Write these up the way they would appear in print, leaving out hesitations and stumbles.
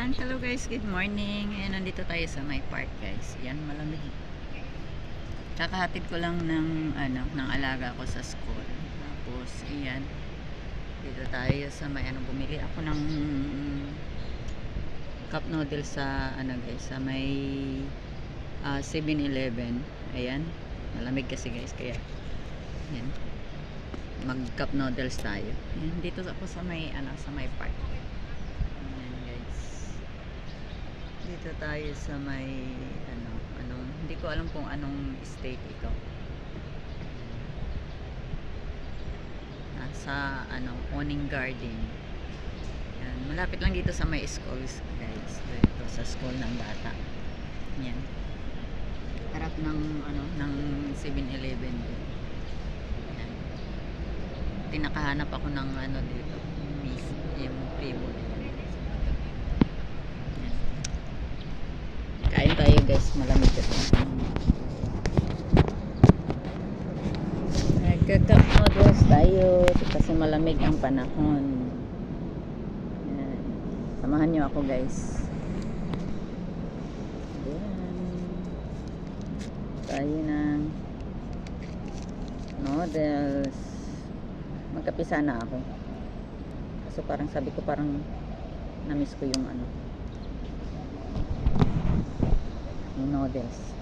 Yan, hello guys, good morning. Ayan, nandito tayo sa my park guys. Yan, malamig. Kakahatid ko lang ng ng alaga ko sa school. Tapos, ayan. Dito tayo sa may bumili ako ng cup noodles sa guys, sa may 7-Eleven. Ayan, malamig kasi guys, kaya ayan. Mag cup noodles tayo. Ayan, dito ako sa may sa my park. Dito tayo sa may hindi ko alam kung anong state ito. Nasa Owning Garden. Yan, malapit lang dito sa may schools guys. Dito sa school ng bata. Yan. Harap ng ng 7-Eleven. Yan. Tinakahanap ako ng dito. Yung primo. Kain tayo guys, malamig kasi. Nagka-cup noodles tayo kasi malamig ang panahon. Ayan. Samahan nyo ako guys. Ayan. Tayo ng noodles. Magkapisa na ako. Kaso parang sabi ko parang na-miss ko yung noodles.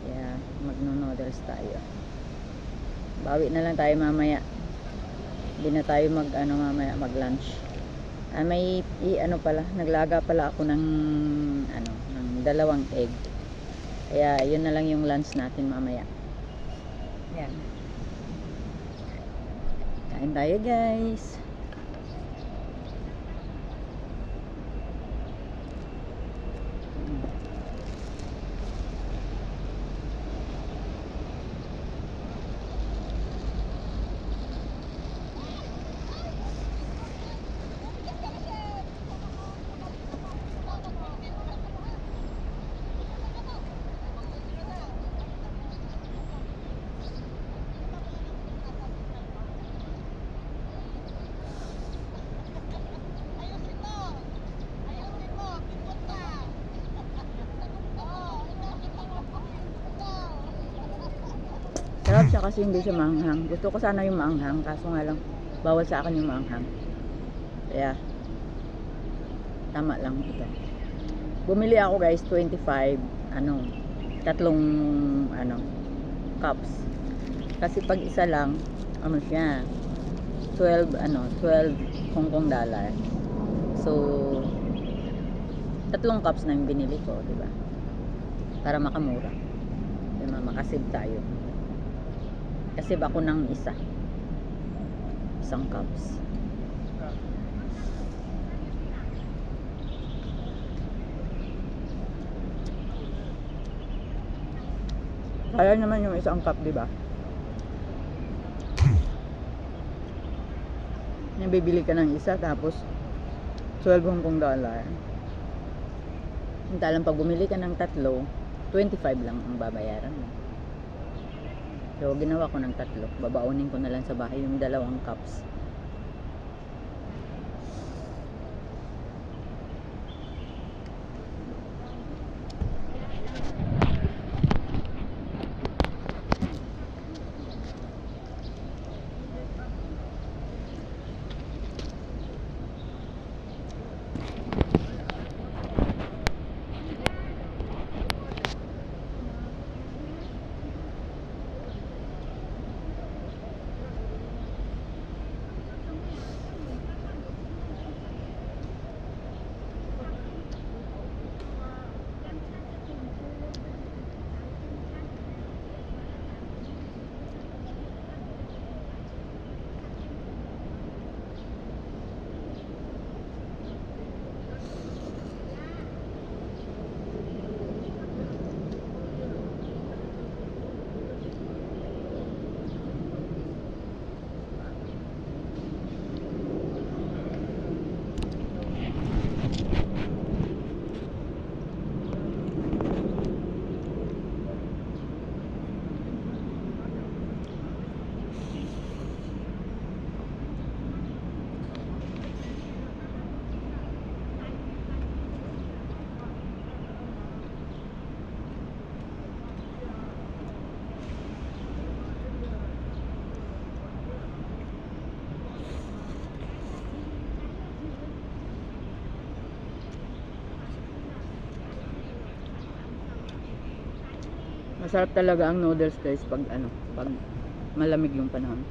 Kaya magno-noodles tayo. Bawi na lang tayo mamaya. Hindi na tayo mamaya mag-lunch. May pala, naglaga pala ako ng ng 2 egg. Kaya yun na lang yung lunch natin mamaya. Yan. Kain tayo guys. Sarap siya kasi hindi siya maanghang. Gusto ko sana yung maanghang, kaso nga lang bawal sa akin yung maanghang. Kaya tama lang ito. Bumili ako guys 25 tatlong cups. Kasi pag isa lang siya 12 Hong Kong dollar. So tatlong cups na yung binili ko, di ba? Para makamura. Diba, makasave tayo. Kasi ako ng isang cups. Kaya naman yung isang cup, di ba? Bibili ka ng isa tapos 12 Hong Kong dollar. Hintalang pag bumili ka ng tatlo, 25 lang ang babayaran mo. So, ginawa ko ng 3. Babaunin ko na lang sa bahay yung 2 cups. Masarap talaga ang noodles guys pag ano, pag malamig yung panahon.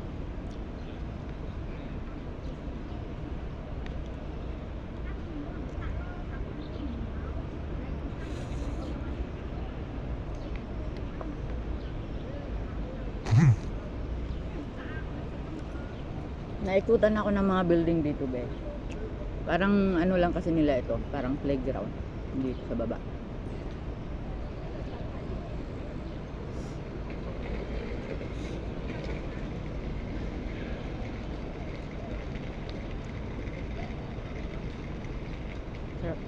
Naikutan ako ng mga building dito, be. Parang ano lang kasi nila ito, parang playground dito sa baba. Sarap.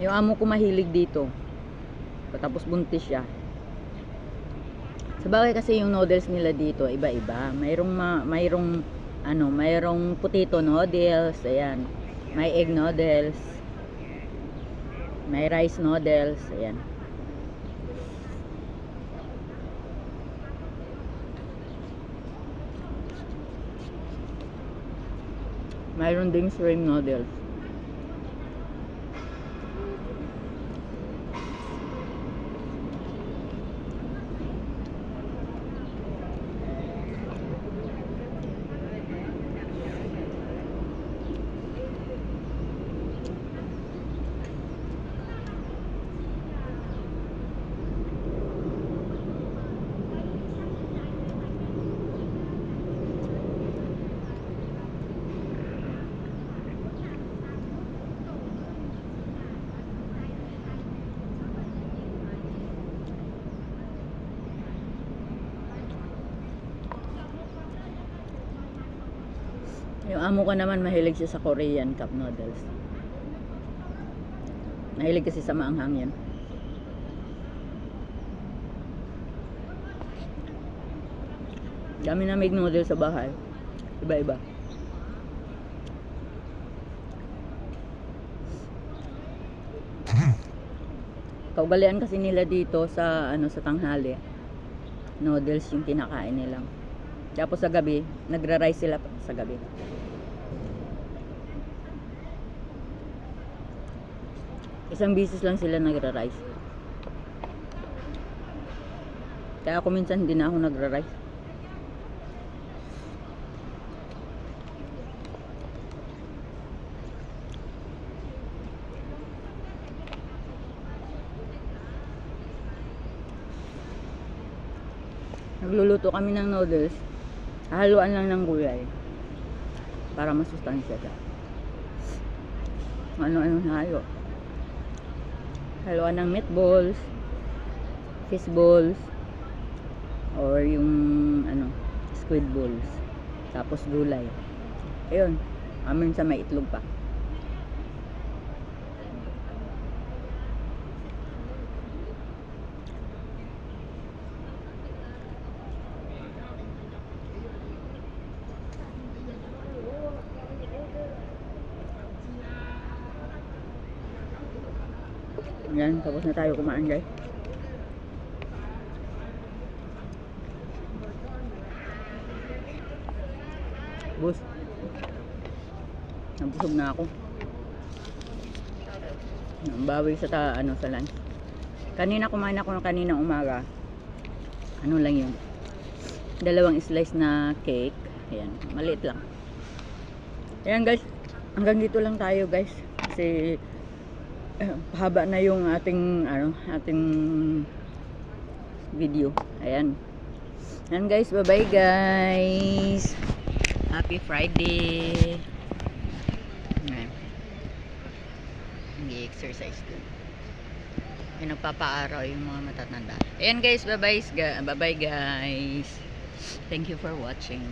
Yung amo ko mahilig dito. Tapos buntis siya. Sabagay kasi yung noodles nila dito iba-iba. Mayroong potato noodles, ayan. May egg noodles. May rice noodles, ayan. Mayroon ding shrimp noodles. Yung amo ko naman mahilig siya sa Korean cup noodles. Mahilig kasi sa maanghang yan. Dami na make noodles sa bahay. Iba-iba. Kaugalian kasi nila dito sa sa tanghali. Noodles yung kinakain nila. Tapos sa gabi, nagra-rice sila sa gabi. Isang bisis lang sila nagra-rice. Kaya ako minsan hindi na ako nagra-rice. Nagluluto kami ng noodles. Haluan lang ng gulay para masustansya siya. Ano-ano na halo. Haluan ng meatballs, fish balls, or yung squid balls. Tapos gulay. Ayun. Amin sa may itlog pa. Yan, tapos na tayo kumain guys. Bus. Nabusog na ako. Bawi sa sa lunch. Kanina kumain ako ng kaninang umaga. Ano lang yun? 2 slice na cake. Ayan, maliit lang. Ayan guys, hanggang dito lang tayo guys. Kasi haba na yung ating video. Ayan. Ayan guys, bye-bye guys. Happy Friday. Ayan. Nag-exercise din. Yung nagpapaaraw yung mga matatanda. Ayan guys, bye-bye guys. Thank you for watching.